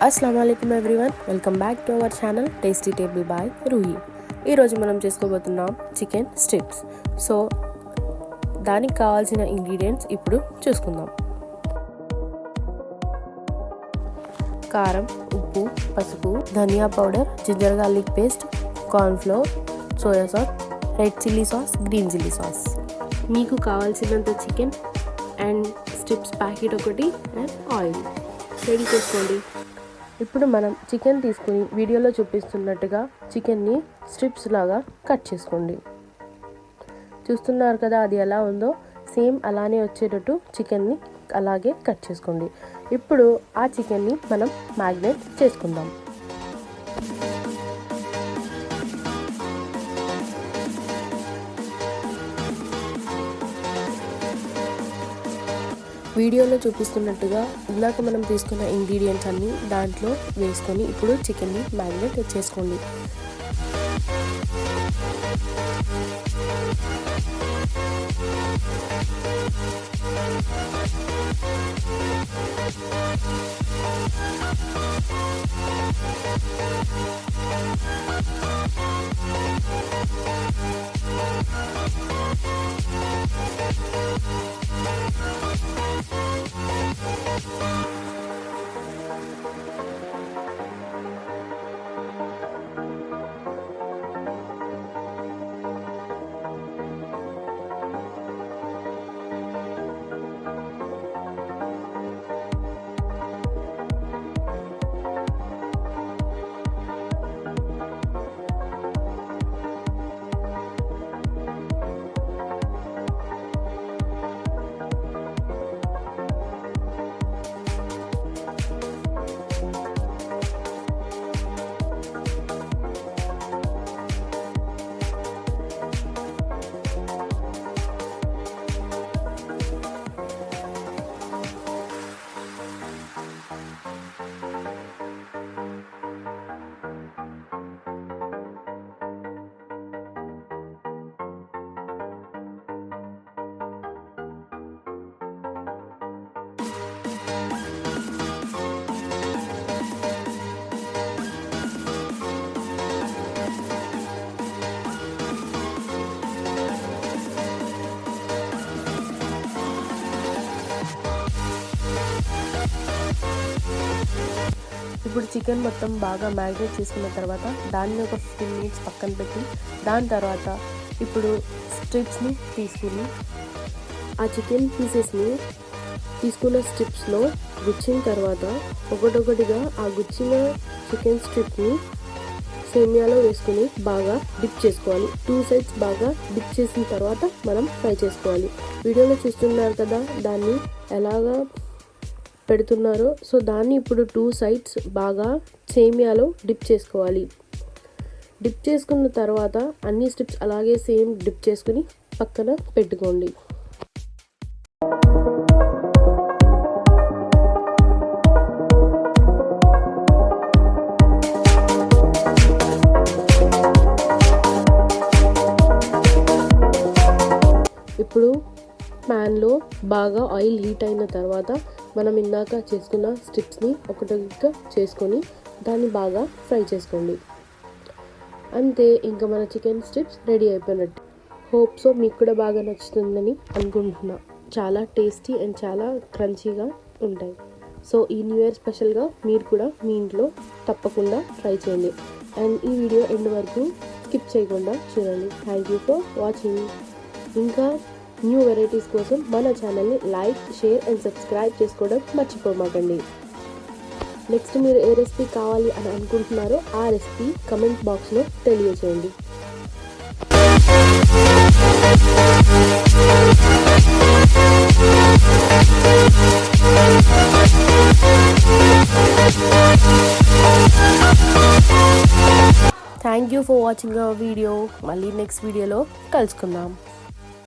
अस्सलाम वालेकुम everyone, welcome back to our channel tasty table by Ruhi. ఈరోజు మనం చేసుకోబోతున్నాం చికెన్ స్ట్రిప్స్. సో దానికి కావాల్సిన ఇంగ్రీడియంట్స్ ఇప్పుడు చూసుకుందాం. కారం, ఉప్పు, పసుపు, ధనియా powder, ginger garlic paste, cornflour, soya sauce, red chilli sauce, green chilli sauce. మీకు కావాల్సినంత చికెన్ అండ్ స్ట్రిప్స్ ప్యాకెట్ ఒకటి అండ్ ఆయిల్ రెడీ చేసుకోండి. ఇప్పుడు మనం చికెన్ తీసుకుని వీడియోలో చూపిస్తున్నట్టుగా చికెన్ని స్ట్రిప్స్ లాగా కట్ చేసుకోండి. చూస్తున్నారు కదా అది ఎలా ఉందో, సేమ్ అలానే వచ్చేటట్టు చికెన్ని అలాగే కట్ చేసుకోండి. ఇప్పుడు ఆ చికెన్ని మనం మ్యాగ్నేట్ చేసుకుందాం. వీడియోలో చూపిస్తున్నట్టుగా ఇందాక మనం తీసుకున్న ఇంగ్రీడియంట్స్ అన్నీ దాంట్లో వేసుకొని ఇప్పుడు చికెన్ని మ్యాగ్నేట్ చేసుకోండి. ఇప్పుడు చికెన్ మొత్తం బాగా మ్యారినేట్ చేసుకున్న తర్వాత దాన్ని ఒక 15 minutes పక్కన పెట్టి దాని తర్వాత ఇప్పుడు స్ట్రిప్స్ని తీసుకుని ఆ చికెన్ పీసెస్ని తీసుకున్న స్ట్రిప్స్లో గుచ్చిన తర్వాత ఒకటొకటిగా ఆ గుచ్చిన చికెన్ స్ట్రిప్ని సేమియాలో వేసుకుని బాగా డిప్ చేసుకోవాలి. 2 sides బాగా డిప్ చేసిన తర్వాత మనం ఫ్రై చేసుకోవాలి. వీడియోలో చూస్తున్నారు కదా దాన్ని ఎలాగా పెడుతున్నారో, సో దాన్ని ఇప్పుడు 2 sides బాగా సేమియాలో డిప్ చేసుకోవాలి. డిప్ చేసుకున్న తర్వాత అన్ని స్ట్రిప్స్ అలాగే సేమ్ డిప్ చేసుకుని పక్కన పెట్టుకోండి. ఇప్పుడు ప్యాన్లో బాగా ఆయిల్ హీట్ అయిన తర్వాత మనం ఇందాక చేసుకున్న స్ట్రిప్స్ని ఒకటిగా చేసుకొని దాన్ని బాగా ఫ్రై చేసుకోండి. అంతే, ఇంకా మన చికెన్ స్ట్రిప్స్ రెడీ అయిపోయినట్టు. హోప్ సో మీకు కూడా బాగా నచ్చుతుందని అనుకుంటున్నా. చాలా టేస్టీ అండ్ చాలా క్రంచీగా ఉంటాయి. సో ఈ న్యూ ఇయర్ స్పెషల్గా మీరు కూడా మీ ఇంట్లో తప్పకుండా ట్రై చేయండి. అండ్ ఈ వీడియో ఎండ్ వరకు స్కిప్ చేయకుండా చూడండి. Thank you for watching. ఇంకా న్యూ వెరైటీస్ కోసం మన ఛానల్ని లైక్, షేర్ అండ్ సబ్స్క్రైబ్ చేసుకోవడం మర్చిపోమాకండి. నెక్స్ట్ మీరు ఏ రెసిపీ కావాలి అని అనుకుంటున్నారో ఆ రెసిపీ కమెంట్ బాక్స్లో తెలియజేయండి. Thank you for watching our video. మళ్ళీ నెక్స్ట్ వీడియోలో కలుసుకుందాం.